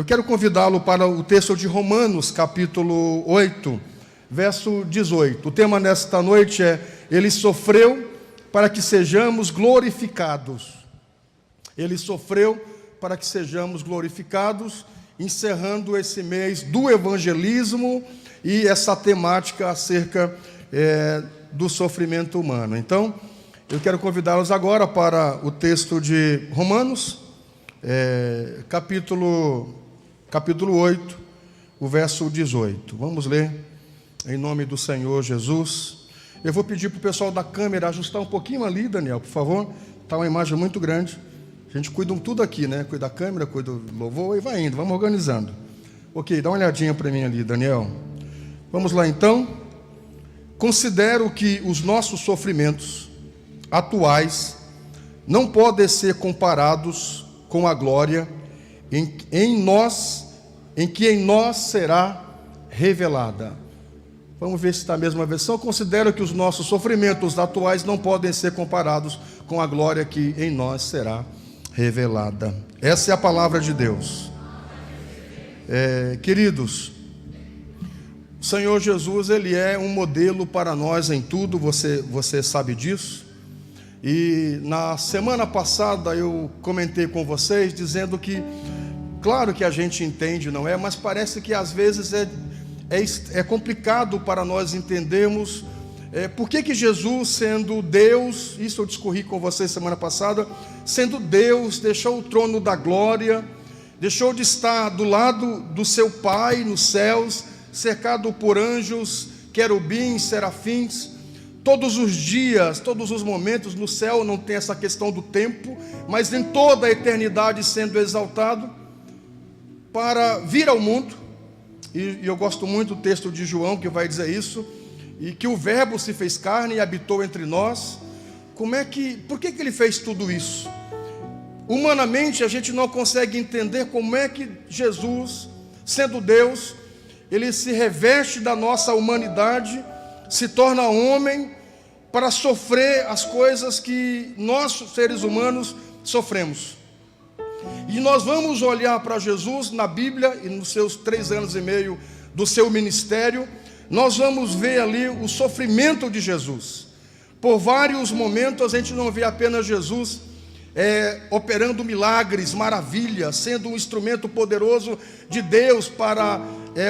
quero convidá-lo para o texto de Romanos, capítulo 8, verso 18. O tema nesta noite é: Ele sofreu para que sejamos glorificados. Ele sofreu para que sejamos glorificados, encerrando esse mês do evangelismo e essa temática acerca do sofrimento humano. Então, eu quero convidá-los agora para o texto de Romanos, capítulo 8, o verso 18. Vamos ler em nome do Senhor Jesus. Eu vou pedir para o pessoal da câmera ajustar um pouquinho ali, Daniel, por favor. Está uma imagem muito grande. A gente cuida de tudo aqui, né? Cuida da câmera, cuida do louvor e vai indo, vamos organizando. Ok, dá uma olhadinha para mim ali, Daniel. Vamos lá então. Considero que os nossos sofrimentos atuais não podem ser comparados com a glória em que em nós será revelada. Vamos ver se está a mesma versão. Considero que os nossos sofrimentos atuais não podem ser comparados com a glória que em nós será revelada. Essa é a palavra de Deus. Queridos, o Senhor Jesus, Ele é um modelo para nós em tudo, você sabe disso. E na semana passada eu comentei com vocês, dizendo que, claro que a gente entende, não é? Mas parece que às vezes é complicado para nós entendermos por que Jesus, sendo Deus, isso eu discorri com vocês semana passada, sendo Deus, deixou o trono da glória, deixou de estar do lado do seu Pai nos céus, cercado por anjos, querubins, serafins. Todos os dias, todos os momentos no céu, não tem essa questão do tempo, mas em toda a eternidade sendo exaltado, para vir ao mundo. E eu gosto muito do texto de João que vai dizer isso, e que o verbo se fez carne e habitou entre nós. Por que ele fez tudo isso? Humanamente a gente não consegue entender como é que Jesus, sendo Deus, Ele se reveste da nossa humanidade, se torna homem para sofrer as coisas que nós, seres humanos, sofremos. E nós vamos olhar para Jesus na Bíblia, e nos seus 3 anos e meio do seu ministério, nós vamos ver ali o sofrimento de Jesus. Por vários momentos a gente não vê apenas Jesus operando milagres, maravilhas, sendo um instrumento poderoso de Deus para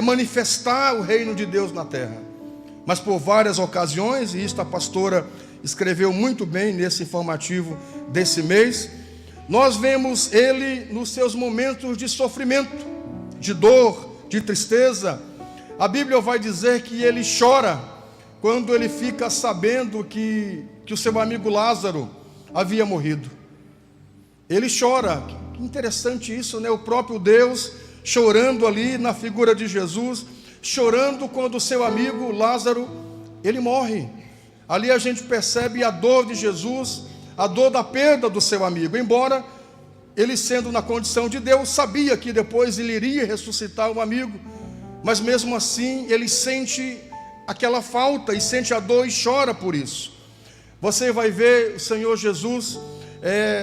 manifestar o reino de Deus na terra. Mas por várias ocasiões, e isso a pastora escreveu muito bem nesse informativo desse mês, nós vemos Ele nos seus momentos de sofrimento, de dor, de tristeza. A Bíblia vai dizer que Ele chora quando Ele fica sabendo que o seu amigo Lázaro havia morrido. Ele chora. Que interessante isso, né? O próprio Deus chorando ali na figura de Jesus, chorando quando o seu amigo Lázaro, ele morre. Ali a gente percebe a dor de Jesus, a dor da perda do seu amigo, embora ele, sendo na condição de Deus, sabia que depois ele iria ressuscitar o amigo, mas mesmo assim ele sente aquela falta e sente a dor e chora por isso. Você vai ver o Senhor Jesus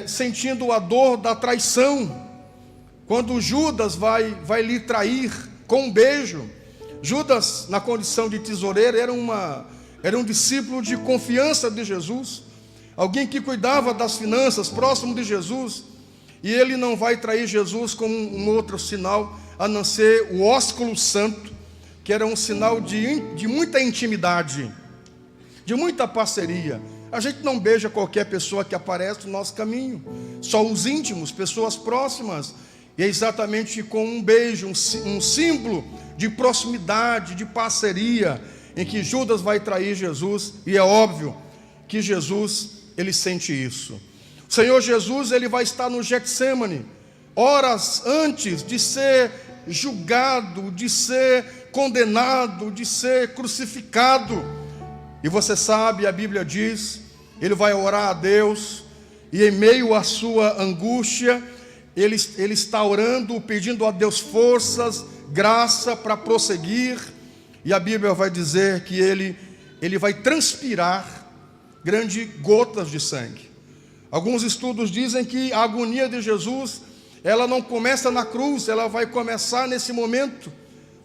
sentindo a dor da traição, quando Judas vai lhe trair com um beijo. Judas, na condição de tesoureiro, era um discípulo de confiança de Jesus, alguém que cuidava das finanças, próximo de Jesus, e ele não vai trair Jesus com um outro sinal, a não ser o ósculo santo, que era um sinal de muita intimidade, de muita parceria. A gente não beija qualquer pessoa que aparece no nosso caminho, só os íntimos, pessoas próximas, e é exatamente com um beijo, um símbolo de proximidade, de parceria, em que Judas vai trair Jesus, e é óbvio que Jesus, ele sente isso. O Senhor Jesus, ele vai estar no Getsêmani, horas antes de ser julgado, de ser condenado, de ser crucificado. E você sabe, a Bíblia diz, ele vai orar a Deus, e em meio à sua angústia, ele está orando, pedindo a Deus forças, graça para prosseguir. E a Bíblia vai dizer que ele vai transpirar grandes gotas de sangue. Alguns estudos dizem que a agonia de Jesus ela não começa na cruz, ela vai começar nesse momento.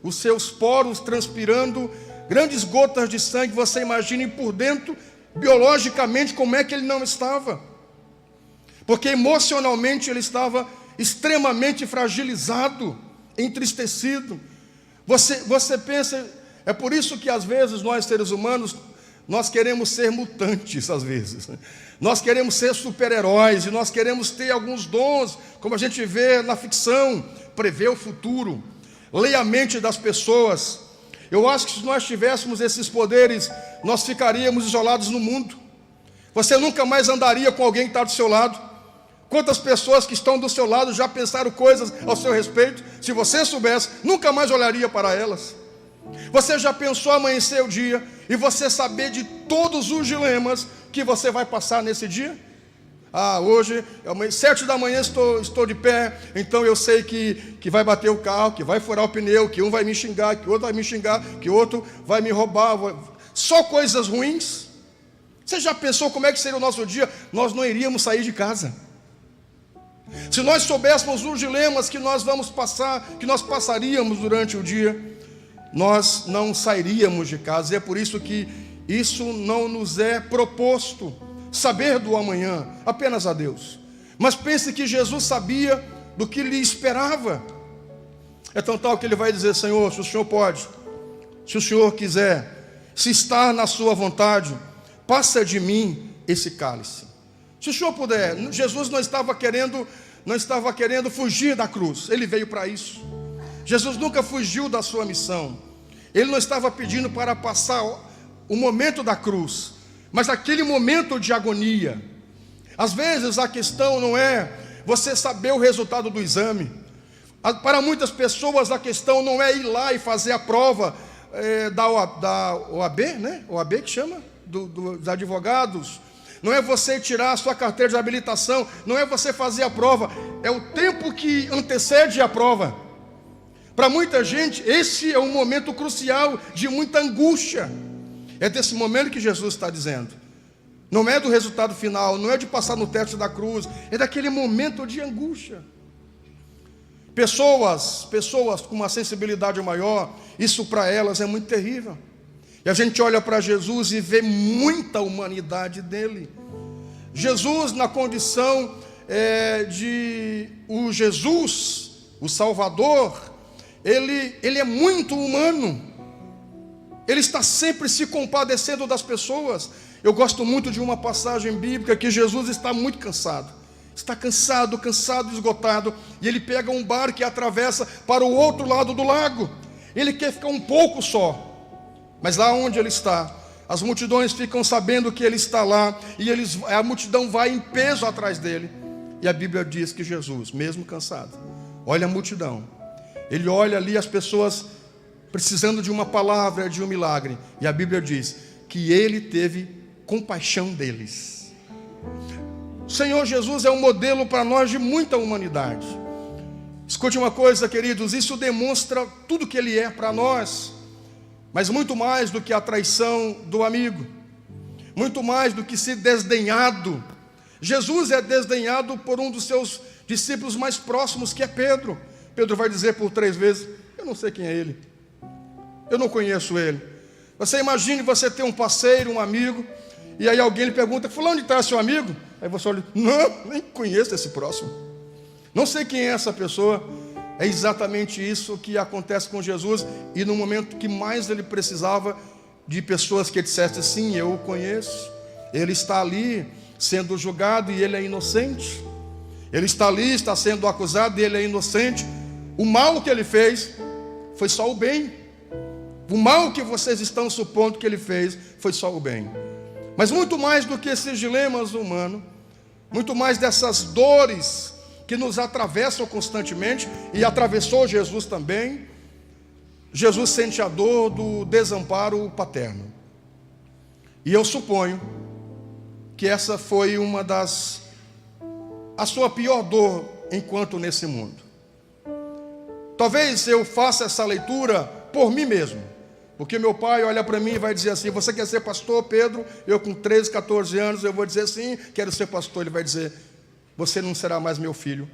Os seus poros transpirando, grandes gotas de sangue. Você imagine por dentro, biologicamente, como é que ele não estava. Porque emocionalmente ele estava extremamente fragilizado, entristecido. Você pensa, é por isso que às vezes nós seres humanos, nós queremos ser mutantes às vezes, né? Nós queremos ser super-heróis e nós queremos ter alguns dons, como a gente vê na ficção, prever o futuro, ler a mente das pessoas. Eu acho que se nós tivéssemos esses poderes, nós ficaríamos isolados no mundo. Você nunca mais andaria com alguém que está do seu lado. Quantas pessoas que estão do seu lado já pensaram coisas ao seu respeito? Se você soubesse, nunca mais olharia para elas. Você já pensou amanhecer o dia e você saber de todos os dilemas que você vai passar nesse dia? Hoje, 7 da manhã estou de pé, então eu sei que vai bater o carro, que vai furar o pneu, que um vai me xingar, que outro vai me xingar, que outro vai me roubar. Só coisas ruins. Você já pensou como é que seria o nosso dia? Nós não iríamos sair de casa. Se nós soubéssemos os dilemas que nós vamos passar, que nós passaríamos durante o dia, nós não sairíamos de casa. E é por isso que isso não nos é proposto, saber do amanhã, apenas a Deus. Mas pense que Jesus sabia do que lhe esperava. É tão tal que ele vai dizer: Senhor, se o Senhor pode, se o Senhor quiser, se está na sua vontade, passa de mim esse cálice. Se o Senhor puder. Jesus não estava querendo fugir da cruz. Ele veio para isso. Jesus nunca fugiu da sua missão. Ele não estava pedindo para passar o momento da cruz, mas aquele momento de agonia. Às vezes a questão não é você saber o resultado do exame. Para muitas pessoas a questão não é ir lá e fazer a prova da OAB, né? OAB que chama, dos advogados. Não é você tirar a sua carteira de habilitação, não é você fazer a prova, é o tempo que antecede a prova. Para muita gente, esse é um momento crucial de muita angústia. É desse momento que Jesus está dizendo. Não é do resultado final, não é de passar no teste da cruz, é daquele momento de angústia. Pessoas com uma sensibilidade maior, isso para elas é muito terrível. E a gente olha para Jesus e vê muita humanidade dele. Jesus na condição de o Jesus, o Salvador, ele é muito humano. Ele está sempre se compadecendo das pessoas. Eu gosto muito de uma passagem bíblica que Jesus está muito cansado. Está cansado, esgotado. E ele pega um barco e atravessa para o outro lado do lago. Ele quer ficar um pouco só. Mas lá onde ele está, as multidões ficam sabendo que ele está lá. E a multidão vai em peso atrás dele. E a Bíblia diz que Jesus, mesmo cansado, olha a multidão. Ele olha ali as pessoas precisando de uma palavra, de um milagre. E a Bíblia diz que ele teve compaixão deles. O Senhor Jesus é um modelo para nós de muita humanidade. Escute uma coisa, queridos, isso demonstra tudo que ele é para nós. Mas muito mais do que a traição do amigo. Muito mais do que ser desdenhado. Jesus é desdenhado por um dos seus discípulos mais próximos, que é Pedro. Pedro vai dizer por 3 vezes: eu não sei quem é ele, eu não conheço ele. Você imagine você ter um parceiro, um amigo, e aí alguém lhe pergunta: fulano de tal é seu amigo? Aí você olha: não, nem conheço esse próximo, não sei quem é essa pessoa. É exatamente isso que acontece com Jesus. E no momento que mais ele precisava de pessoas que dissessem: sim, eu o conheço. Ele está ali sendo julgado e ele é inocente. Ele está ali, está sendo acusado e ele é inocente. O mal que ele fez foi só o bem. O mal que vocês estão supondo que ele fez foi só o bem. Mas muito mais do que esses dilemas humanos, muito mais dessas dores que nos atravessam constantemente, e atravessou Jesus também, Jesus sente a dor do desamparo paterno. E eu suponho que essa foi a sua pior dor enquanto nesse mundo. Talvez eu faça essa leitura por mim mesmo, porque meu pai olha para mim e vai dizer assim: você quer ser pastor, Pedro? Eu com 13, 14 anos, eu vou dizer sim, quero ser pastor. Ele vai dizer: você não será mais meu filho,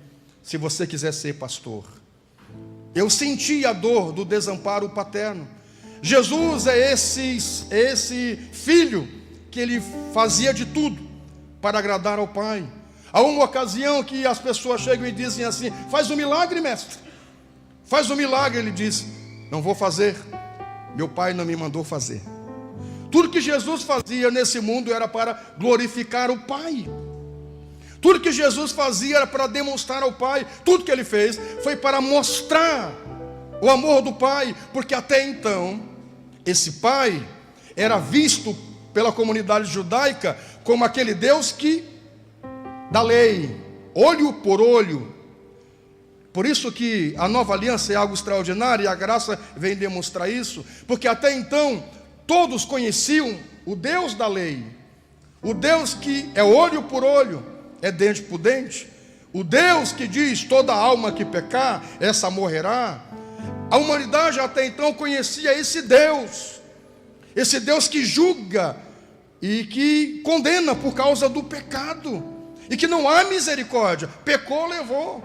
se você quiser ser pastor. Eu senti a dor do desamparo paterno. Jesus é esse filho que ele fazia de tudo para agradar ao Pai. Há uma ocasião que as pessoas chegam e dizem assim: faz um milagre, mestre. Faz um milagre. Ele diz: não vou fazer, meu Pai não me mandou fazer. Tudo que Jesus fazia nesse mundo era para glorificar o Pai. Tudo que Jesus fazia era para demonstrar ao Pai. Tudo que ele fez foi para mostrar o amor do Pai, porque até então esse Pai era visto pela comunidade judaica como aquele Deus que da lei, olho por olho. Por isso que a nova aliança é algo extraordinário, e a graça vem demonstrar isso, porque até então todos conheciam o Deus da lei, o Deus que é olho por olho, é dente por dente, o Deus que diz: toda alma que pecar, essa morrerá. A humanidade até então conhecia esse Deus que julga e que condena por causa do pecado, e que não há misericórdia. Pecou, levou,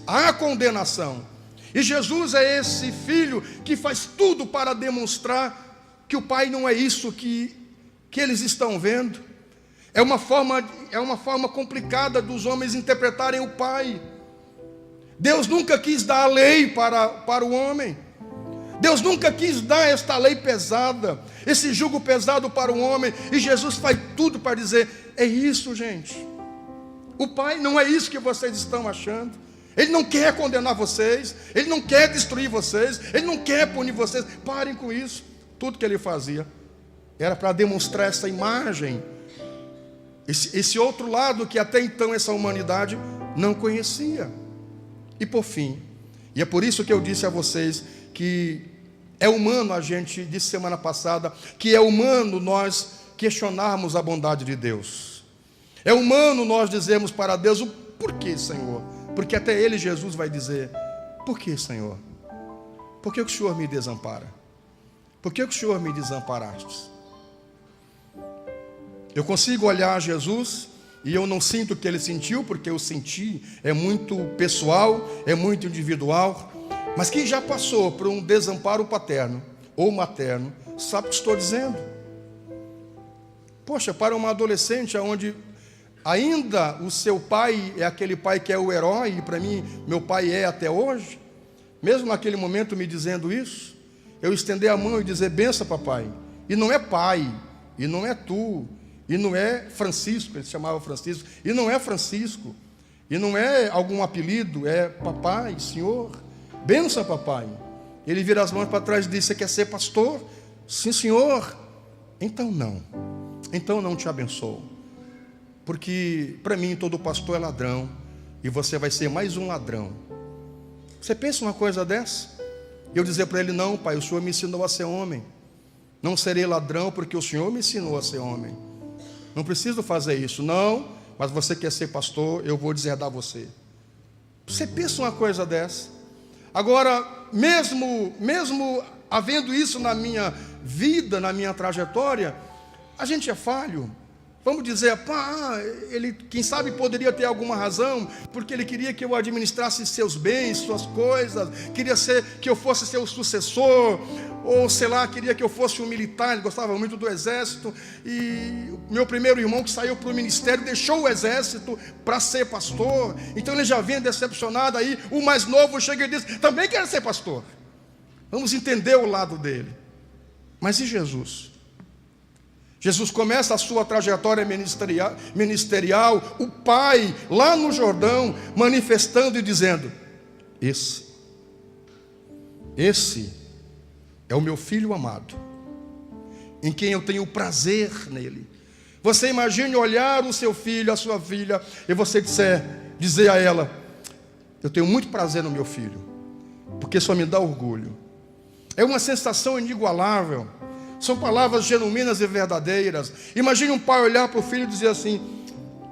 há condenação. E Jesus é esse filho que faz tudo para demonstrar que o Pai não é isso que eles estão vendo. É uma forma complicada dos homens interpretarem o Pai. Deus nunca quis dar a lei para o homem. Deus nunca quis dar esta lei pesada, esse jugo pesado para o homem. E Jesus faz tudo para dizer: é isso, gente. O Pai não é isso que vocês estão achando. Ele não quer condenar vocês, Ele não quer destruir vocês, Ele não quer punir vocês. Parem com isso. Tudo que Ele fazia era para demonstrar essa imagem, esse outro lado que até então essa humanidade não conhecia. E por fim, e é por isso que eu disse a vocês que é humano, a gente disse semana passada, que é humano nós questionarmos a bondade de Deus. É humano nós dizermos para Deus: o porquê, Senhor? Porque até Ele, Jesus, vai dizer: por que, Senhor? Por que o Senhor me desampara? Por que o Senhor me desamparaste? Eu consigo olhar Jesus e eu não sinto o que Ele sentiu, porque eu senti, é muito pessoal, é muito individual. Mas quem já passou por um desamparo paterno ou materno sabe o que estou dizendo. Poxa, para uma adolescente onde ainda o seu pai é aquele pai que é o herói, e para mim meu pai é até hoje, mesmo naquele momento me dizendo isso, eu estender a mão e dizer: benção, papai. E não é pai, e não é tu, e não é Francisco, ele se chamava Francisco, e não é Francisco, e não é algum apelido, é papai, senhor. Benção, papai. Ele vira as mãos para trás e diz: você quer ser pastor? Sim, senhor. Então não te abençoo, porque para mim todo pastor é ladrão, e você vai ser mais um ladrão. Você pensa uma coisa dessa? Eu dizer para ele: não, pai, o Senhor me ensinou a ser homem, não serei ladrão porque o Senhor me ensinou a ser homem. Não preciso fazer isso. Não, mas você quer ser pastor, eu vou deserdar você. Você pensa uma coisa dessa? Agora, mesmo havendo isso na minha vida, na minha trajetória, a gente é falho. Vamos dizer: ele, quem sabe, poderia ter alguma razão, porque ele queria que eu administrasse seus bens, suas coisas, queria que eu fosse seu sucessor, ou sei lá, queria que eu fosse um militar. Ele gostava muito do exército, e o meu primeiro irmão que saiu para o ministério deixou o exército para ser pastor. Então ele já vinha decepcionado. Aí o mais novo chega e diz: também quero ser pastor. Vamos entender o lado dele. Mas e Jesus? Jesus começa a sua trajetória ministerial, o Pai lá no Jordão, manifestando e dizendo: esse é o meu filho amado, em quem eu tenho prazer nele. Você imagine olhar o seu filho, a sua filha, e você dizer a ela: eu tenho muito prazer no meu filho, porque só me dá orgulho. É uma sensação inigualável. São palavras genuínas e verdadeiras. Imagine um pai olhar para o filho e dizer assim: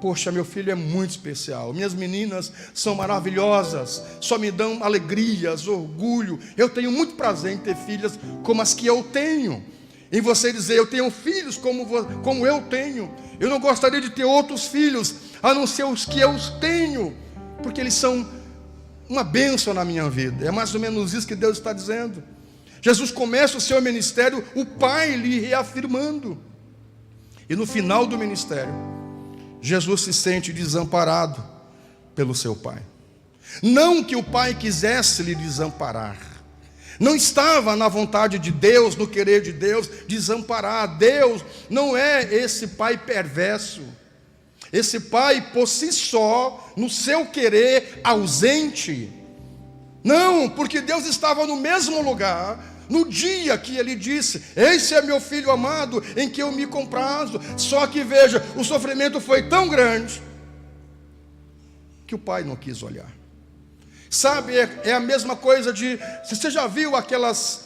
poxa, meu filho é muito especial, minhas meninas são maravilhosas, só me dão alegrias, orgulho. Eu tenho muito prazer em ter filhas como as que eu tenho. Em você dizer: eu tenho filhos como eu tenho. Eu não gostaria de ter outros filhos a não ser os que eu tenho. porque eles são uma bênção na minha vida. É mais ou menos isso que Deus está dizendo. Jesus começa o seu ministério, o Pai lhe reafirmando. E no final do ministério, Jesus se sente desamparado pelo seu Pai. Não que o Pai quisesse lhe desamparar. Não estava na vontade de Deus, no querer de Deus, desamparar. Deus não é esse Pai perverso. Esse Pai por si só, no seu querer, ausente. Não, porque Deus estava no mesmo lugar, no dia que Ele disse: esse é meu filho amado, em que eu me comprazo. Só que veja, o sofrimento foi tão grande, que o Pai não quis olhar. Sabe, é a mesma coisa de... Você já viu aquelas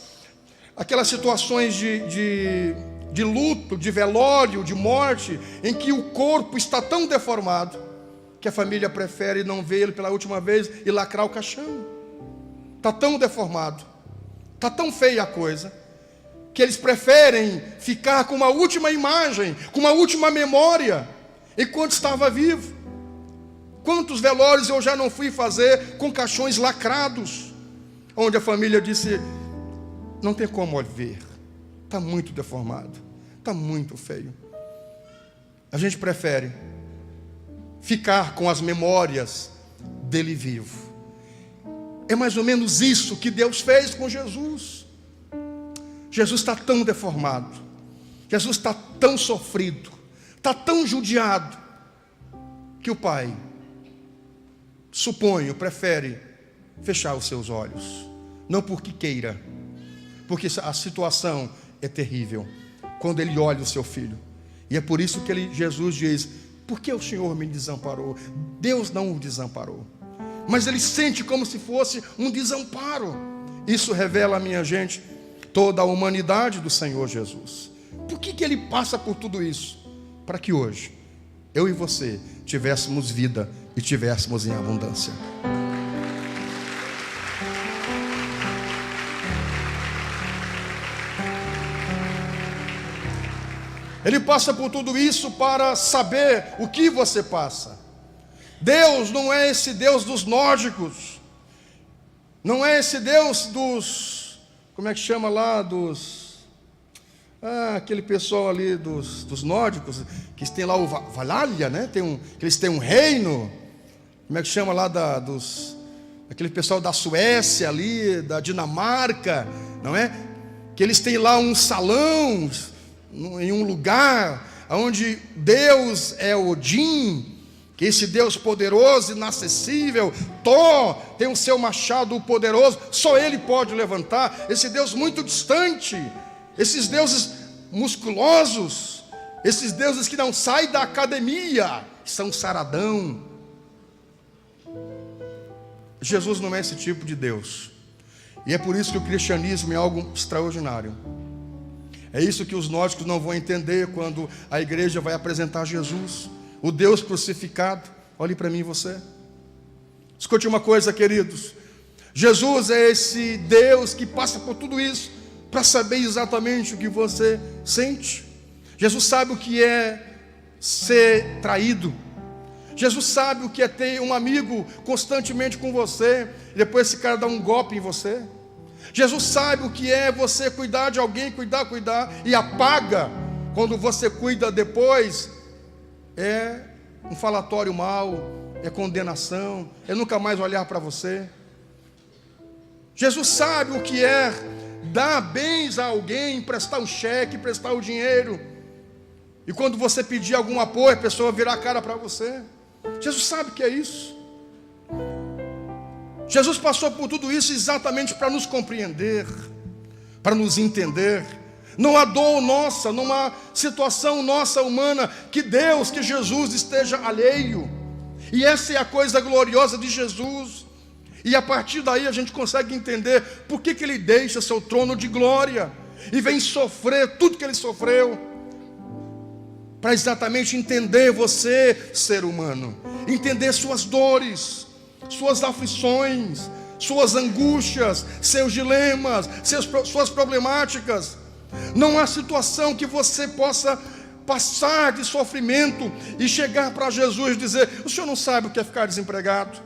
situações de luto, de velório, de morte, em que o corpo está tão deformado, que a família prefere não ver ele pela última vez e lacrar o caixão. Está tão deformado, está tão feia a coisa, que eles preferem ficar com uma última imagem, com uma última memória, enquanto estava vivo. Quantos velórios eu já não fui fazer com caixões lacrados, onde a família disse: não tem como ver, está muito deformado, está muito feio. A gente prefere ficar com as memórias dele vivo. É mais ou menos isso que Deus fez com Jesus. Jesus está tão deformado, Jesus está tão sofrido, está tão judiado, que o Pai, suponho, prefere fechar os seus olhos. Não porque queira, porque a situação é terrível, quando Ele olha o seu filho. E é por isso que Jesus diz: por que o Senhor me desamparou? Deus não o desamparou, mas Ele sente como se fosse um desamparo. Isso revela, minha gente, toda a humanidade do Senhor Jesus. Por que Ele passa por tudo isso? Para que hoje, eu e você, tivéssemos vida e tivéssemos em abundância. Ele passa por tudo isso para saber o que você passa. Deus não é esse Deus dos nórdicos, não é esse Deus dos, como é que chama lá, aquele pessoal ali dos nórdicos, que tem lá o Valhalla, né? Que eles têm um reino. Como é que chama lá aquele pessoal da Suécia ali, da Dinamarca, não é? Que eles têm lá um salão em um lugar onde Deus é Odin, que esse Deus poderoso, inacessível. Thor tem o seu machado poderoso, só ele pode levantar. Esse Deus muito distante, esses deuses musculosos, esses deuses que não saem da academia, são saradão. Jesus não é esse tipo de Deus. E é por isso que o cristianismo é algo extraordinário. É isso que os nórdicos não vão entender quando a igreja vai apresentar Jesus, o Deus crucificado. Olhe para mim, você. Escute uma coisa, queridos. Jesus é esse Deus que passa por tudo isso para saber exatamente o que você sente. Jesus sabe o que é ser traído. Jesus sabe o que é ter um amigo constantemente com você, e depois esse cara dá um golpe em você. Jesus sabe o que é você cuidar de alguém, cuidar, e apaga. Quando você cuida depois, é um falatório mau, é condenação, é nunca mais olhar para você. Jesus sabe o que é dar bens a alguém, emprestar um cheque, emprestar o dinheiro, e quando você pedir algum apoio, a pessoa virar a cara para você. Jesus sabe o que é isso. Jesus passou por tudo isso exatamente para nos compreender, para nos entender. Não há dor nossa, não há situação nossa humana que Deus, que Jesus esteja alheio. E essa é a coisa gloriosa de Jesus. E a partir daí a gente consegue entender por que Ele deixa seu trono de glória e vem sofrer tudo que Ele sofreu, para exatamente entender você, ser humano, entender suas dores, suas aflições, suas angústias, seus dilemas, suas problemáticas. Não há situação que você possa passar de sofrimento e chegar para Jesus e dizer: o senhor não sabe o que é ficar desempregado,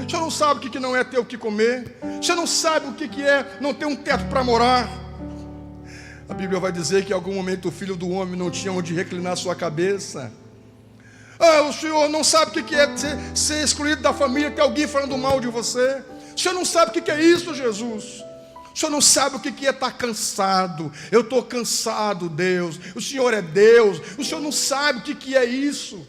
O senhor não sabe o que não é ter o que comer. O senhor não sabe o que é não ter um teto para morar. A Bíblia vai dizer que em algum momento o filho do homem não tinha onde reclinar sua cabeça. O senhor não sabe o que é ser excluído da família, ter alguém falando mal de você. O senhor não sabe o que é isso, Jesus. O senhor não sabe o que é estar cansado. Eu estou cansado, Deus. O senhor é Deus. O senhor não sabe o que é isso.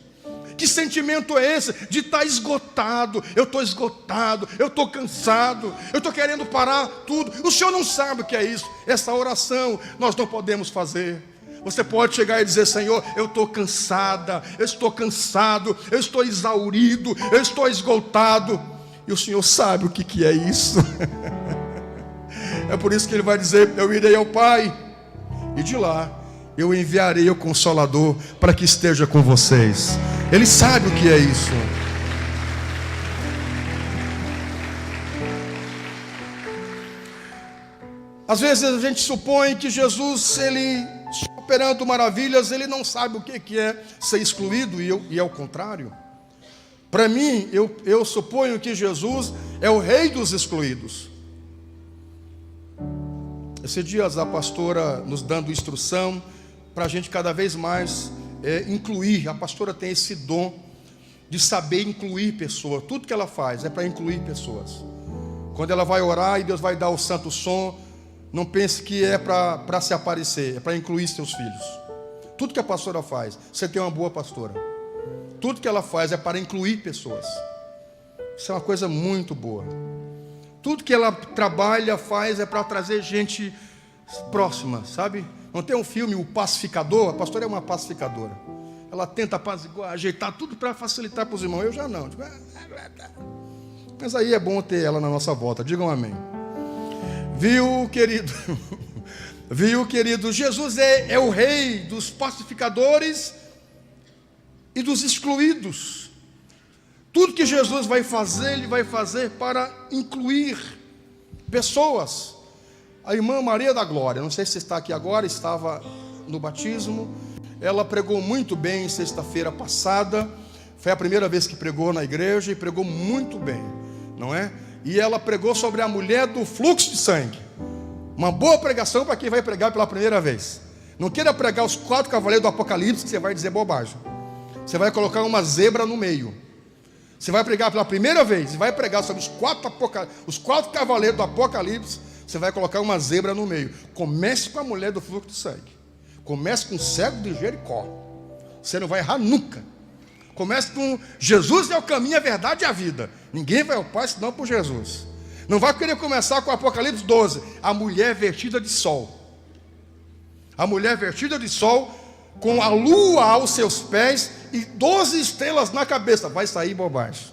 Que sentimento é esse de estar esgotado? Eu estou esgotado, eu estou cansado, eu estou querendo parar tudo. O senhor não sabe o que é isso. Essa oração nós não podemos fazer. Você pode chegar e dizer: Senhor, eu estou cansada, eu estou cansado, eu estou exaurido, eu estou esgotado. E o Senhor sabe o que é isso. É por isso que Ele vai dizer: eu irei ao Pai, e de lá eu enviarei o Consolador para que esteja com vocês. Ele sabe o que é isso. Às vezes a gente supõe que Jesus, Ele operando maravilhas, Ele não sabe o que é ser excluído, e é o contrário. Para mim, eu suponho que Jesus é o rei dos excluídos. Esses dias a pastora nos dando instrução para a gente cada vez mais incluir. A pastora tem esse dom de saber incluir pessoas. Tudo que ela faz é para incluir pessoas. Quando ela vai orar e Deus vai dar o santo som, não pense que é para se aparecer, é para incluir seus filhos. Tudo que a pastora faz, você tem uma boa pastora. Tudo que ela faz é para incluir pessoas. Isso é uma coisa muito boa. Tudo que ela trabalha, faz, é para trazer gente próxima, sabe? Não tem um filme, O Pacificador? A pastora é uma pacificadora. Ela tenta apaziguar, ajeitar tudo para facilitar para os irmãos. Eu já não. Mas aí é bom ter ela na nossa volta. Digam amém. Viu, querido? Viu, querido? Jesus é o rei dos pacificadores e dos excluídos. Tudo que Jesus vai fazer, Ele vai fazer para incluir pessoas. A irmã Maria da Glória, não sei se está aqui agora, estava no batismo. Ela pregou muito bem sexta-feira passada. Foi a primeira vez que pregou na igreja e pregou muito bem, não é? E ela pregou sobre a mulher do fluxo de sangue. Uma boa pregação para quem vai pregar pela primeira vez. Não queira pregar os 4 cavaleiros do Apocalipse, que você vai dizer bobagem. Você vai colocar uma zebra no meio. Você vai pregar pela primeira vez e vai pregar sobre os 4 cavaleiros do Apocalipse. Você vai colocar uma zebra no meio. Comece com a mulher do fluxo de sangue. Comece com o cego de Jericó. Você não vai errar nunca. Comece com Jesus é o caminho, a verdade e a vida. Ninguém vai ao Pai senão por Jesus. Não vai querer começar com o Apocalipse 12. A mulher vestida de sol. A mulher vestida de sol, com a lua aos seus pés e 12 estrelas na cabeça. Vai sair bobagem.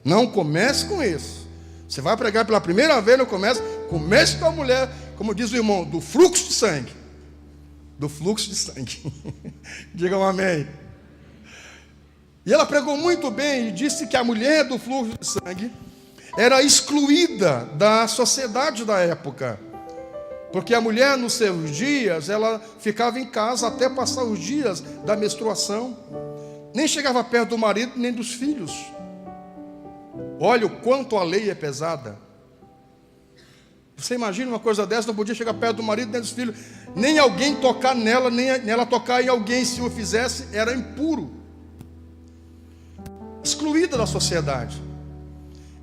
Não comece com isso. Você vai pregar pela primeira vez, não comece. Comece com a mulher, como diz o irmão, do fluxo de sangue. Do fluxo de sangue. Digam amém. E ela pregou muito bem e disse que a mulher do fluxo de sangue era excluída da sociedade da época. Porque a mulher nos seus dias, ela ficava em casa até passar os dias da menstruação. Nem chegava perto do marido nem dos filhos. Olha o quanto a lei é pesada. Você imagina uma coisa dessa, não podia chegar perto do marido nem dos filhos. Nem alguém tocar nela, nem ela tocar em alguém. Se o fizesse, era impuro. Excluída da sociedade.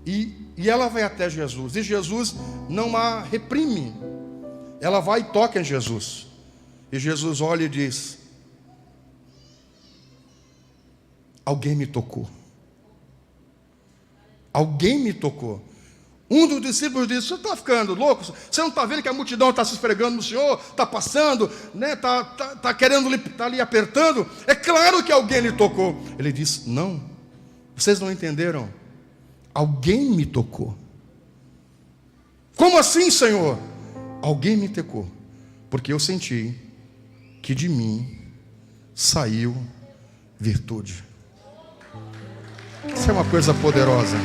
E ela vai até Jesus. E Jesus não a reprime. Ela vai e toca em Jesus. E Jesus olha e diz: alguém me tocou. Alguém me tocou. Um dos discípulos disse: você está ficando louco? Você não está vendo que a multidão está se esfregando no Senhor? Está passando, né? Está querendo, está ali apertando? É claro que alguém lhe tocou. Ele disse: não, vocês não entenderam. Alguém me tocou. Como assim, Senhor? Alguém me tocou, porque eu senti que de mim saiu virtude. Isso é uma coisa poderosa.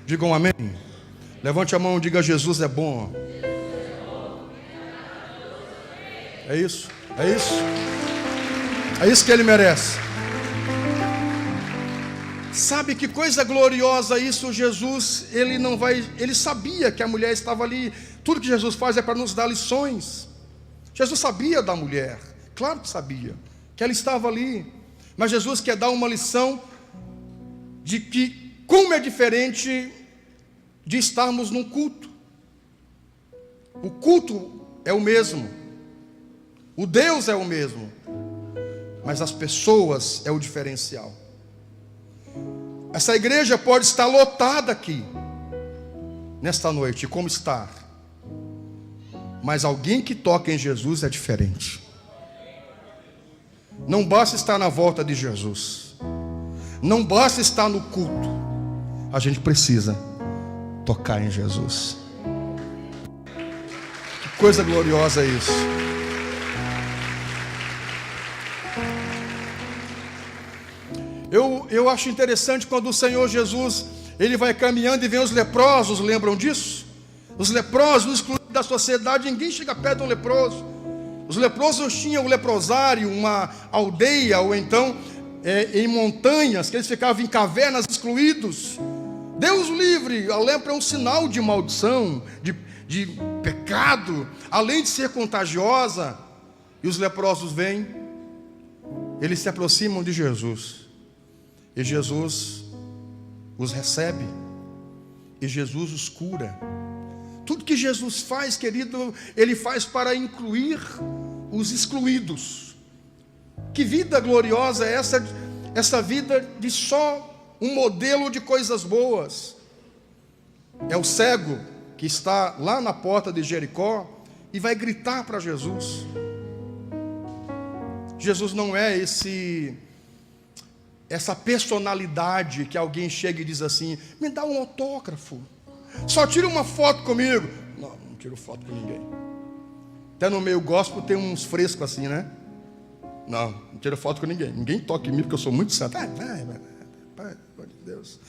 Digam amém. Levante a mão e diga: Jesus é bom. É isso, é isso. É isso que ele merece. Sabe que coisa gloriosa isso? Jesus, ele sabia que a mulher estava ali. Tudo que Jesus faz é para nos dar lições. Jesus sabia da mulher, claro que sabia, que ela estava ali. Mas Jesus quer dar uma lição de que como é diferente de estarmos num culto. O culto é o mesmo, o Deus é o mesmo, mas as pessoas é o diferencial. Essa igreja pode estar lotada aqui nesta noite, como está, mas alguém que toca em Jesus é diferente. Não basta estar na volta de Jesus, não basta estar no culto, a gente precisa tocar em Jesus. Que coisa gloriosa é isso. Eu acho interessante quando o Senhor Jesus, ele vai caminhando e vem os leprosos, lembram disso? Os leprosos, excluídos da sociedade, ninguém chega perto de um leproso. Os leprosos tinham o leprosário, uma aldeia, ou então em montanhas, que eles ficavam em cavernas excluídos. Deus livre, a lepra é um sinal de maldição, de pecado, além de ser contagiosa. E os leprosos vêm, eles se aproximam de Jesus. E Jesus os recebe. E Jesus os cura. Tudo que Jesus faz, querido, Ele faz para incluir os excluídos. Que vida gloriosa é essa vida de só um modelo de coisas boas. É o cego que está lá na porta de Jericó e vai gritar para Jesus. Jesus não é essa personalidade que alguém chega e diz assim: me dá um autógrafo, só tira uma foto comigo. Não tiro foto com ninguém. Até no meio gospel tem uns frescos assim, né? Não tiro foto com ninguém. Ninguém toca em mim porque eu sou muito santo. Vai, pelo de Deus.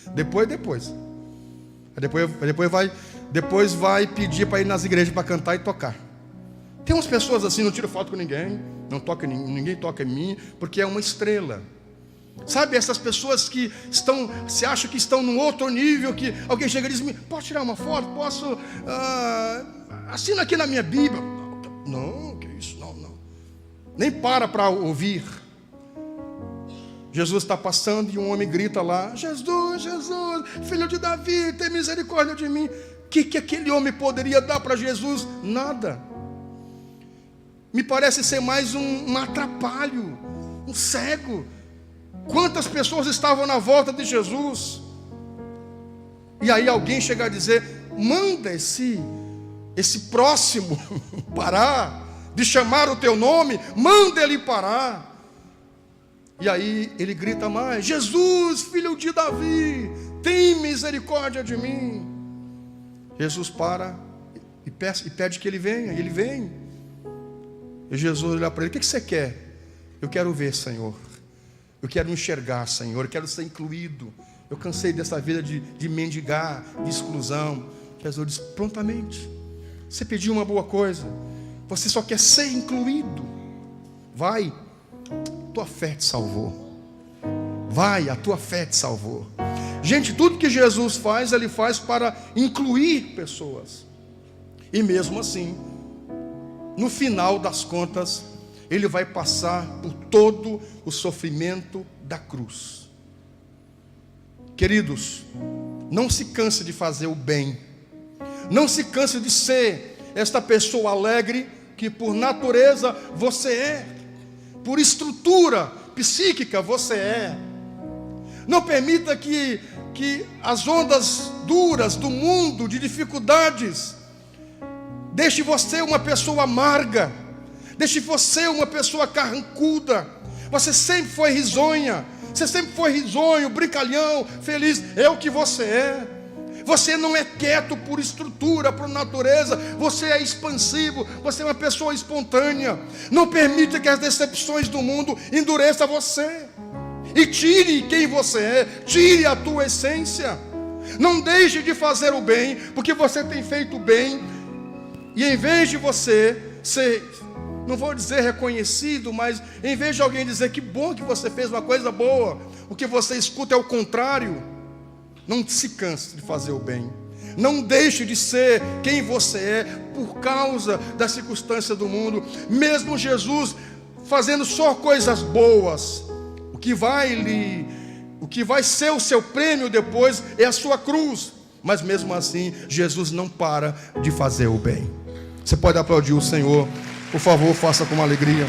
Depois vai pedir para ir nas igrejas para cantar e tocar. Tem umas pessoas assim: não tiro foto com ninguém, ninguém toca em mim, porque é uma estrela. Sabe, essas pessoas que se acham que estão num outro nível, que alguém chega e diz: posso tirar uma foto? Posso? Assina aqui na minha Bíblia. Não, que isso, não. Nem para ouvir. Jesus está passando e um homem grita lá: Jesus, filho de Davi, tem misericórdia de mim. O que aquele homem poderia dar para Jesus? Nada. Me parece ser mais um atrapalho, um cego. Quantas pessoas estavam na volta de Jesus? E aí alguém chega a dizer: manda esse próximo parar de chamar o teu nome, manda ele parar. E aí ele grita mais: Jesus, filho de Davi, tem misericórdia de mim. Jesus para e pede que ele venha. Ele vem. E Jesus olha para ele: o que você quer? Eu quero ver, Senhor. Eu quero enxergar, Senhor. Eu quero ser incluído. Eu cansei dessa vida de mendigar, de exclusão. Jesus diz: prontamente. Você pediu uma boa coisa, você só quer ser incluído. Vai, tua fé te salvou. Vai, a tua fé te salvou. Gente, tudo que Jesus faz, Ele faz para incluir pessoas. E mesmo assim, no final das contas, Ele vai passar por todo o sofrimento da cruz. Queridos, não se canse de fazer o bem. Não se canse de ser esta pessoa alegre que por natureza você é. Por estrutura psíquica você é. Não permita que as ondas duras do mundo, de dificuldades, deixe você uma pessoa amarga. Deixe você uma pessoa carrancuda. Você sempre foi risonha. Você sempre foi risonho, brincalhão, feliz. É o que você é. Você não é quieto por estrutura, por natureza. Você é expansivo. Você é uma pessoa espontânea. Não permita que as decepções do mundo endureçam você. E tire quem você é. Tire a tua essência. Não deixe de fazer o bem, porque você tem feito o bem. E em vez de você ser não vou dizer reconhecido, mas em vez de alguém dizer que bom que você fez uma coisa boa, o que você escuta é o contrário. Não se canse de fazer o bem. Não deixe de ser quem você é por causa da circunstância do mundo. Mesmo Jesus fazendo só coisas boas, o que vai ser o seu prêmio depois é a sua cruz. Mas mesmo assim, Jesus não para de fazer o bem. Você pode aplaudir o Senhor, por favor, faça com alegria.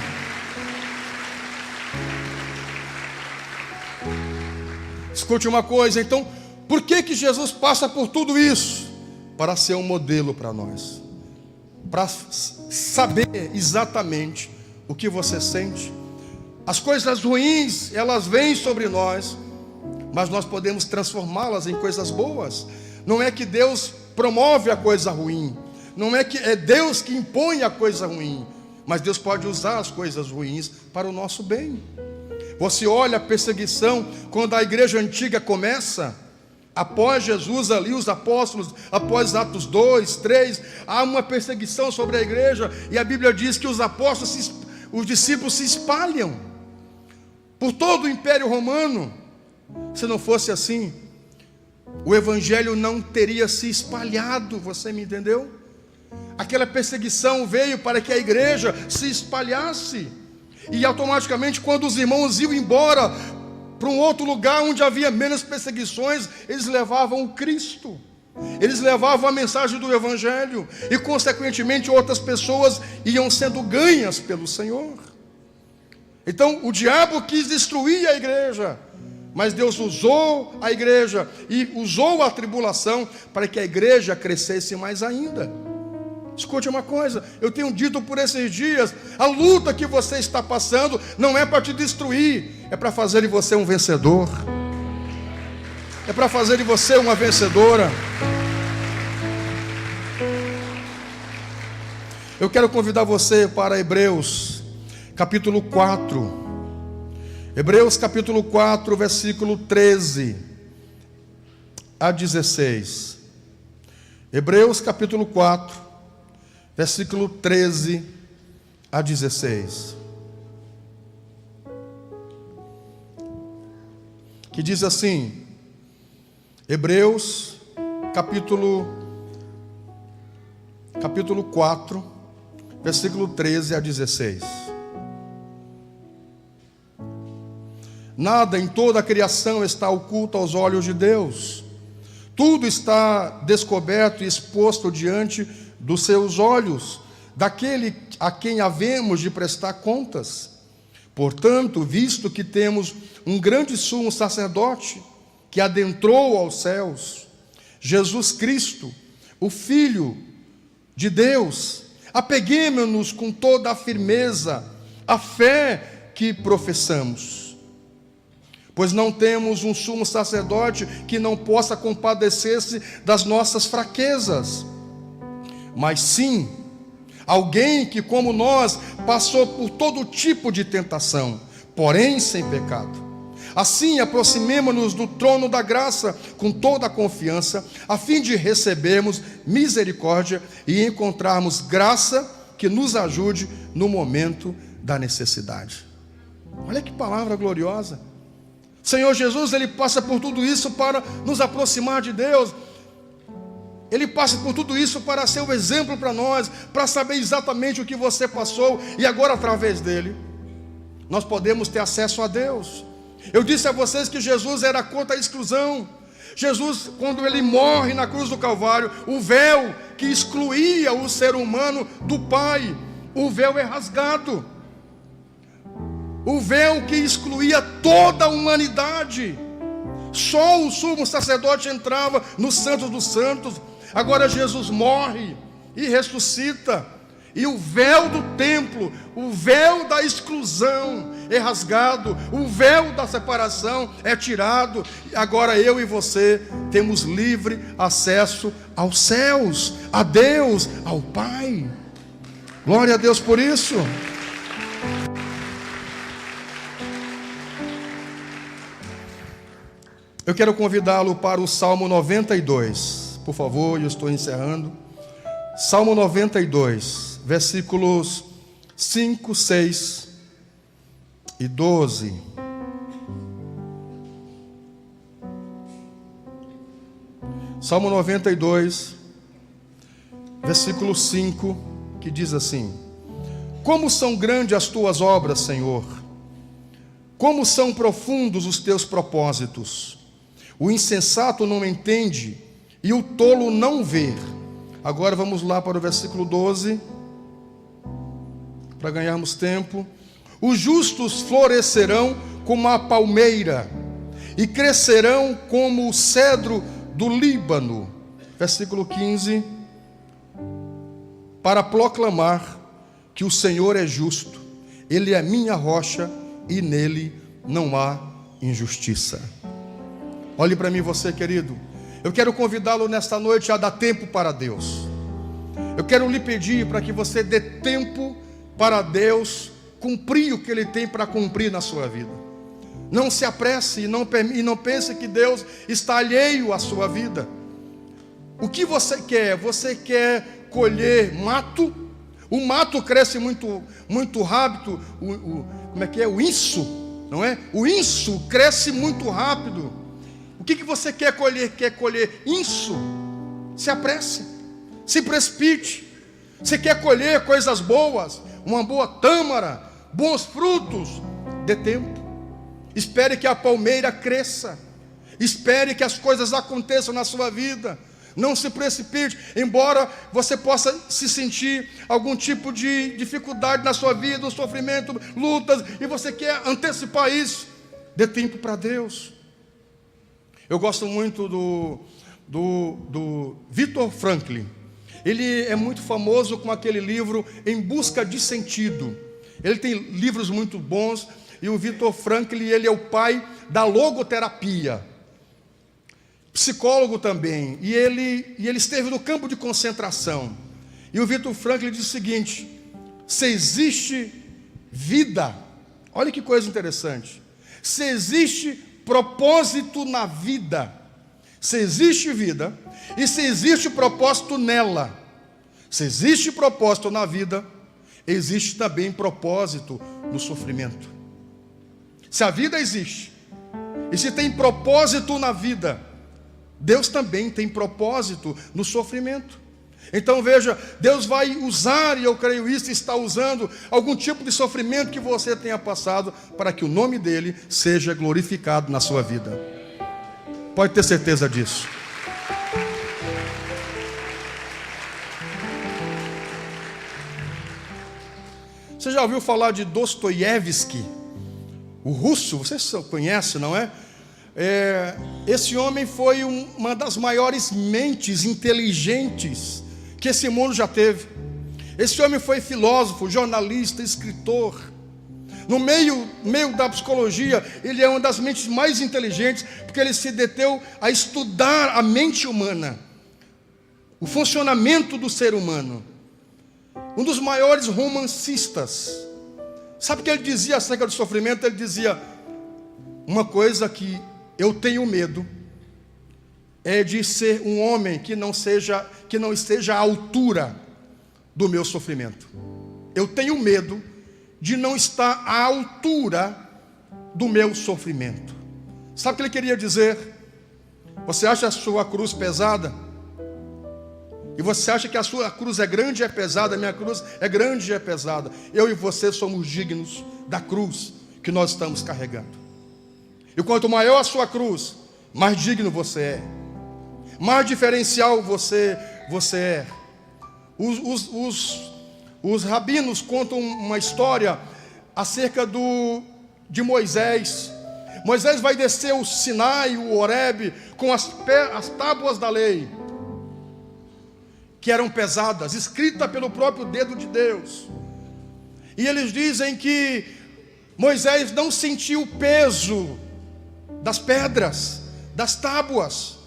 Escute uma coisa, então, por que Jesus passa por tudo isso? Para ser um modelo para nós, para saber exatamente o que você sente. As coisas ruins, elas vêm sobre nós, mas nós podemos transformá-las em coisas boas. Não é que Deus promove a coisa ruim, não é que é Deus que impõe a coisa ruim, mas Deus pode usar as coisas ruins para o nosso bem. Você olha a perseguição quando a igreja antiga começa, após Jesus ali, os apóstolos, após Atos 2, 3, há uma perseguição sobre a igreja, e a Bíblia diz que os apóstolos, os discípulos se espalham por todo o Império Romano. Se não fosse assim, o Evangelho não teria se espalhado, você me entendeu? Aquela perseguição veio para que a igreja se espalhasse, e automaticamente quando os irmãos iam embora para um outro lugar onde havia menos perseguições, eles levavam o Cristo, eles levavam a mensagem do Evangelho, e consequentemente outras pessoas iam sendo ganhas pelo Senhor. Então o diabo quis destruir a igreja, mas Deus usou a igreja e usou a tribulação para que a igreja crescesse mais ainda. Escute uma coisa, eu tenho dito por esses dias, a luta que você está passando não é para te destruir, é para fazer de você um vencedor, é para fazer de você uma vencedora. Eu quero convidar você para Hebreus capítulo 4, Hebreus capítulo 4, versículo 13 a 16. Hebreus capítulo 4, versículo 13 a 16. Que diz assim, Hebreus capítulo 4, versículo 13 a 16. Nada em toda a criação está oculto aos olhos de Deus. Tudo está descoberto e exposto diante dos seus olhos, daquele a quem havemos de prestar contas. Portanto, visto que temos um grande sumo sacerdote que adentrou aos céus, Jesus Cristo, o Filho de Deus, apeguemo-nos com toda a firmeza à fé que professamos. Pois não temos um sumo sacerdote que não possa compadecer-se das nossas fraquezas, mas sim alguém que, como nós, passou por todo tipo de tentação, porém sem pecado. Assim, aproximemo-nos do trono da graça com toda a confiança, a fim de recebermos misericórdia e encontrarmos graça que nos ajude no momento da necessidade. Olha que palavra gloriosa. Senhor Jesus, Ele passa por tudo isso para nos aproximar de Deus. Ele passa por tudo isso para ser o exemplo para nós, para saber exatamente o que você passou, e agora através dele, nós podemos ter acesso a Deus. Eu disse a vocês que Jesus era contra a exclusão. Jesus, quando Ele morre na cruz do Calvário, o véu que excluía o ser humano do Pai, o véu é rasgado. O véu que excluía toda a humanidade. Só o sumo sacerdote entrava no Santo dos Santos. Agora Jesus morre e ressuscita, e o véu do templo, o véu da exclusão é rasgado, o véu da separação é tirado. Agora eu e você temos livre acesso aos céus, a Deus, ao Pai. Glória a Deus por isso. Eu quero convidá-lo para o Salmo 92. Por favor, eu estou encerrando. Salmo 92, versículos 5, 6 e 12. Salmo 92, versículo 5, que diz assim: como são grandes as tuas obras, Senhor, como são profundos os teus propósitos. O insensato não entende e o tolo não vê. Agora vamos lá para o versículo 12, para ganharmos tempo. Os justos florescerão como a palmeira e crescerão como o cedro do Líbano. Versículo 15, para proclamar que o Senhor é justo, Ele é minha rocha e nele não há injustiça. Olhe para mim, você querido, eu quero convidá-lo nesta noite a dar tempo para Deus. Eu quero lhe pedir para que você dê tempo para Deus cumprir o que Ele tem para cumprir na sua vida. Não se apresse e não pense que Deus está alheio à sua vida. O que você quer? Você quer colher mato? O mato cresce muito rápido. Como é que é? O inso, não é? O inso cresce muito rápido. O que você quer colher? Quer colher inso? Se apresse, se precipite. Você quer colher coisas boas, uma boa tâmara, bons frutos? Dê tempo. Espere que a palmeira cresça. Espere que as coisas aconteçam na sua vida. Não se precipite, embora você possa se sentir algum tipo de dificuldade na sua vida, sofrimento, lutas, e você quer antecipar isso. Dê tempo para Deus. Eu gosto muito do Viktor Frankl. Ele é muito famoso com aquele livro Em Busca de Sentido. Ele tem livros muito bons. E o Viktor Frankl, ele é o pai da logoterapia, psicólogo também, e ele esteve no campo de concentração. E o Viktor Frankl diz o seguinte: se existe vida, olha que coisa interessante, se existe propósito na vida, se existe vida e se existe propósito nela, se existe propósito na vida, existe também propósito no sofrimento. Se a vida existe e se tem propósito na vida, Deus também tem propósito no sofrimento. Então veja, Deus vai usar, e eu creio isso, está usando algum tipo de sofrimento que você tenha passado, para que o nome dele seja glorificado na sua vida. Pode ter certeza disso. Você já ouviu falar de Dostoiévski? O russo, você conhece, não é? Esse homem foi uma das maiores mentes inteligentes que esse mundo já teve. Esse homem foi filósofo, jornalista, escritor. No meio da psicologia, ele é uma das mentes mais inteligentes, porque ele se deteu a estudar a mente humana, o funcionamento do ser humano. Um dos maiores romancistas. Sabe o que ele dizia acerca do sofrimento? Ele dizia: uma coisa que eu tenho medo é de ser um homem que não esteja à altura do meu sofrimento. Eu tenho medo de não estar à altura do meu sofrimento. Sabe o que ele queria dizer? Você acha a sua cruz pesada? E você acha que a sua cruz é grande e é pesada? A minha cruz é grande e é pesada. Eu e você somos dignos da cruz que nós estamos carregando. E quanto maior a sua cruz, mais digno você é, mais diferencial você é. Os rabinos contam uma história acerca de Moisés. Moisés vai descer o Sinai, o Horebe, com as tábuas da lei, que eram pesadas, escritas pelo próprio dedo de Deus. E eles dizem que Moisés não sentiu o peso das pedras, das tábuas,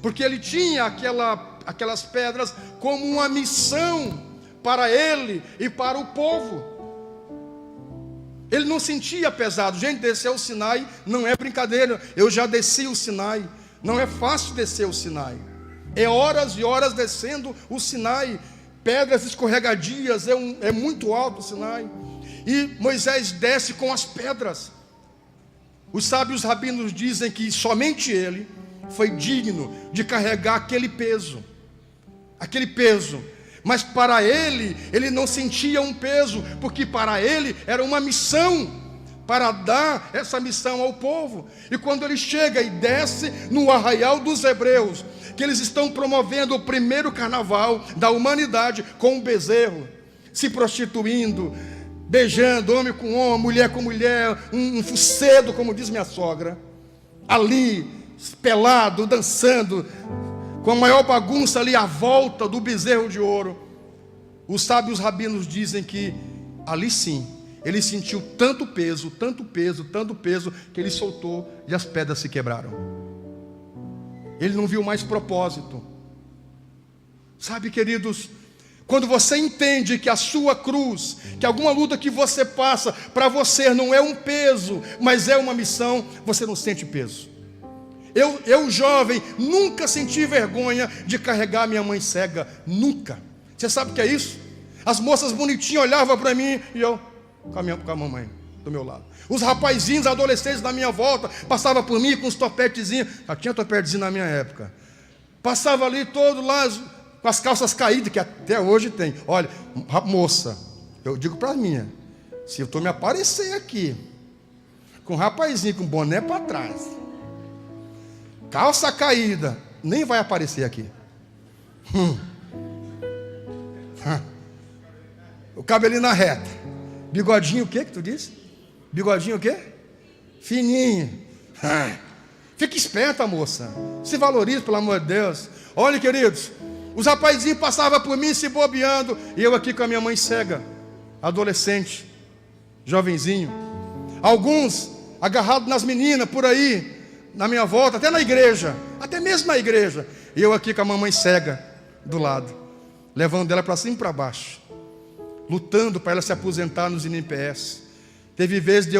porque ele tinha aquelas pedras como uma missão para ele e para o povo. Ele não sentia pesado. Gente, descer o Sinai não é brincadeira. Eu já desci o Sinai. Não é fácil descer o Sinai. É horas e horas descendo o Sinai. pedras escorregadias, é muito alto o Sinai. E Moisés desce com as pedras. Os sábios rabinos dizem que somente ele foi digno de carregar aquele peso. Mas para ele não sentia um peso, porque para ele era uma missão, para dar essa missão ao povo. E quando ele chega e desce no arraial dos hebreus, que eles estão promovendo o primeiro carnaval da humanidade com um bezerro, se prostituindo, beijando, homem com homem, mulher com mulher, um fucedo, como diz minha sogra, ali, pelado, dançando, com a maior bagunça ali à volta do bezerro de ouro. Os sábios rabinos dizem que ali sim, ele sentiu tanto peso, que ele soltou e as pedras se quebraram. Ele não viu mais propósito. Sabe, queridos, quando você entende que a sua cruz, que alguma luta que você passa, para você não é um peso, mas é uma missão, você não sente peso. Eu jovem, nunca senti vergonha de carregar minha mãe cega, nunca. Você sabe o que é isso? As moças bonitinhas olhavam para mim e eu com a mamãe do meu lado. Os rapazinhos, adolescentes da minha volta, passavam por mim com os topetezinhos. Já tinha topetezinho na minha época. Passava ali todo lá com as calças caídas, que até hoje tem. Olha, moça, eu digo para minha, se eu estou me aparecer aqui, com um rapazinho com boné para trás, calça caída, nem vai aparecer aqui. O cabelinho na reta, bigodinho o que tu disse? Bigodinho o quê? Fininho. Fica esperta, moça, se valorize, pelo amor de Deus. Olha, queridos, os rapazinhos passavam por mim se bobeando, e eu aqui com a minha mãe cega, adolescente, jovenzinho. Alguns agarrados nas meninas por aí, na minha volta, até na igreja, até mesmo na igreja. E eu aqui com a mamãe cega do lado, levando ela para cima e para baixo, lutando para ela se aposentar nos INPS. Teve vezes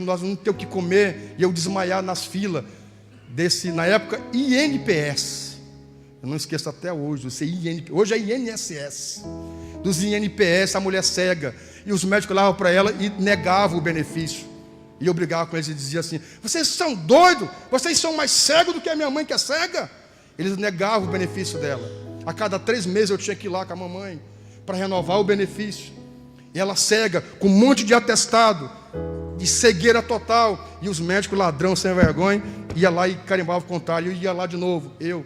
nós não ter o que comer e eu desmaiar nas filas desse, na época, INPS. Eu não esqueço até hoje, hoje é INSS. Dos INPS, a mulher cega. E os médicos olhavam para ela e negavam o benefício. E eu brigava com eles e dizia assim: vocês são doidos? Vocês são mais cegos do que a minha mãe que é cega? Eles negavam o benefício dela. A cada 3 meses eu tinha que ir lá com a mamãe para renovar o benefício. E ela cega, com um monte de atestado, de cegueira total. E os médicos ladrão sem vergonha, ia lá e carimbava o contário. Eu ia lá de novo, eu,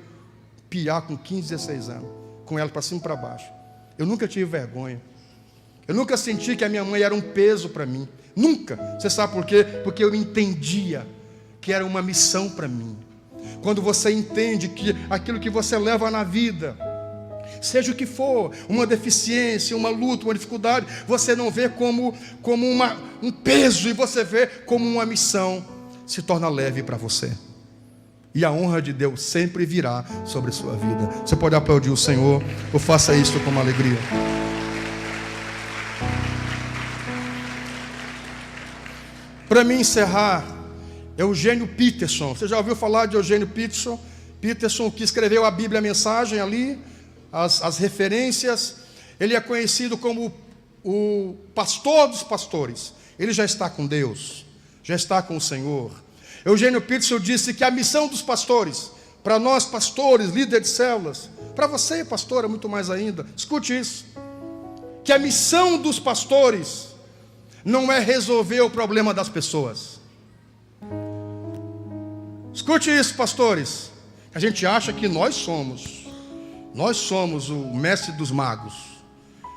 piar com 15, 16 anos, com ela para cima e para baixo. Eu nunca tive vergonha. Eu nunca senti que a minha mãe era um peso para mim. Nunca. Você sabe por quê? Porque eu entendia que era uma missão para mim. Quando você entende que aquilo que você leva na vida, seja o que for, uma deficiência, uma luta, uma dificuldade, você não vê como um peso, e você vê como uma missão, se torna leve para você. E a honra de Deus sempre virá sobre a sua vida. Você pode aplaudir o Senhor, ou faça isso com alegria. Para mim encerrar, Eugênio Peterson. Você já ouviu falar de Eugênio Peterson? Peterson, que escreveu a Bíblia, a mensagem ali, as referências. Ele é conhecido como o pastor dos pastores. Ele já está com Deus, já está com o Senhor. Eugênio Peterson disse que a missão dos pastores, para nós pastores, líderes de células, para você, pastora, muito mais ainda, escute isso, que a missão dos pastores não é resolver o problema das pessoas. Escute isso, pastores. A gente acha que nós somos o mestre dos magos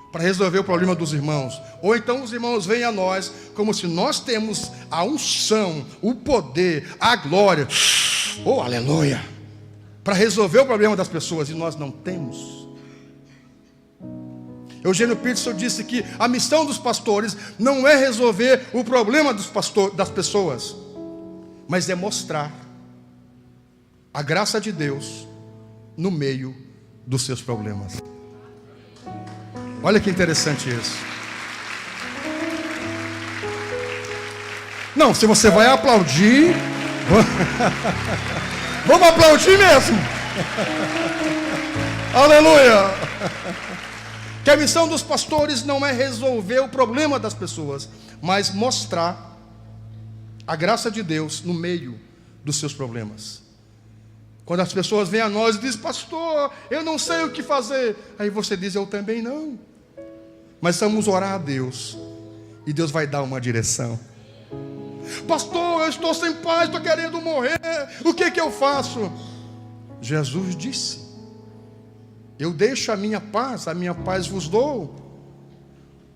para resolver o problema dos irmãos. Ou então os irmãos vêm a nós como se nós temos a unção, o poder, a glória, oh aleluia, para resolver o problema das pessoas, e nós não temos. Eugênio Peterson disse que a missão dos pastores não é resolver o problema das pessoas, mas é mostrar a graça de Deus no meio dos seus problemas. Olha que interessante isso. Não, se você vai aplaudir, vamos aplaudir mesmo. Aleluia. Que a missão dos pastores não é resolver o problema das pessoas, mas mostrar a graça de Deus no meio dos seus problemas. Quando as pessoas vêm a nós e dizem: pastor, eu não sei o que fazer. Aí você diz: eu também não. Mas vamos orar a Deus, e Deus vai dar uma direção. Pastor, eu estou sem paz, estou querendo morrer, o que eu faço? Jesus disse: eu deixo a minha paz vos dou.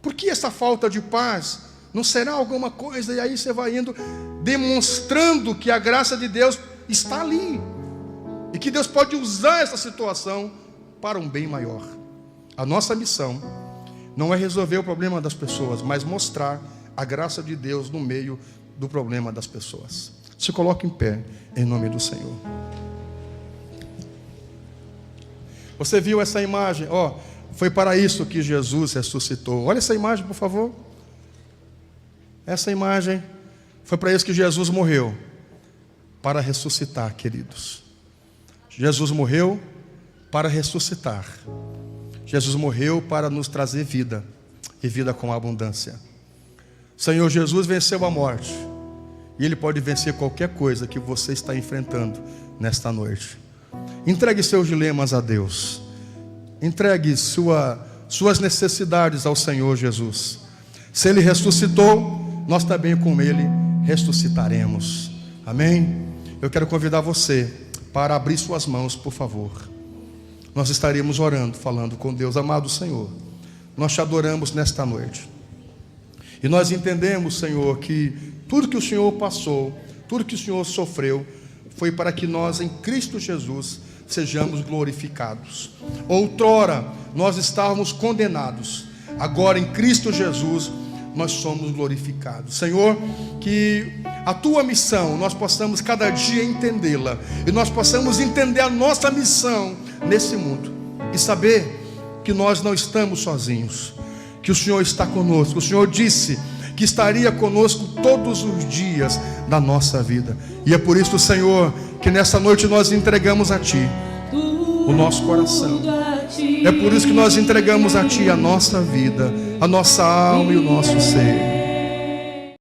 Por que essa falta de paz? Não será alguma coisa? E aí você vai indo, demonstrando que a graça de Deus está ali, e que Deus pode usar essa situação para um bem maior. A nossa missão não é resolver o problema das pessoas, mas mostrar a graça de Deus no meio do problema das pessoas. Se coloque em pé, em nome do Senhor. Você viu essa imagem? Foi para isso que Jesus ressuscitou. Olha essa imagem, por favor. Essa imagem foi para isso que Jesus morreu, para ressuscitar, queridos. Jesus morreu para ressuscitar. Jesus morreu para nos trazer vida, e vida com abundância. O Senhor Jesus venceu a morte, e Ele pode vencer qualquer coisa que você está enfrentando nesta noite. Entregue seus dilemas a Deus. Entregue suas necessidades ao Senhor Jesus. Se Ele ressuscitou, nós também com Ele ressuscitaremos. Amém? Eu quero convidar você para abrir suas mãos, por favor. Nós estaremos orando, falando com Deus. Amado Senhor, nós te adoramos nesta noite. E nós entendemos, Senhor, que tudo que o Senhor passou, tudo que o Senhor sofreu, foi para que nós em Cristo Jesus sejamos glorificados. Outrora nós estávamos condenados, agora em Cristo Jesus nós somos glorificados. Senhor, que a tua missão nós possamos cada dia entendê-la, e nós possamos entender a nossa missão nesse mundo, e saber que nós não estamos sozinhos, que o Senhor está conosco. O Senhor disse que estaria conosco todos os dias da nossa vida, e é por isso, Senhor, que nessa noite nós entregamos a Ti o nosso coração. É por isso que nós entregamos a Ti a nossa vida, a nossa alma e o nosso ser.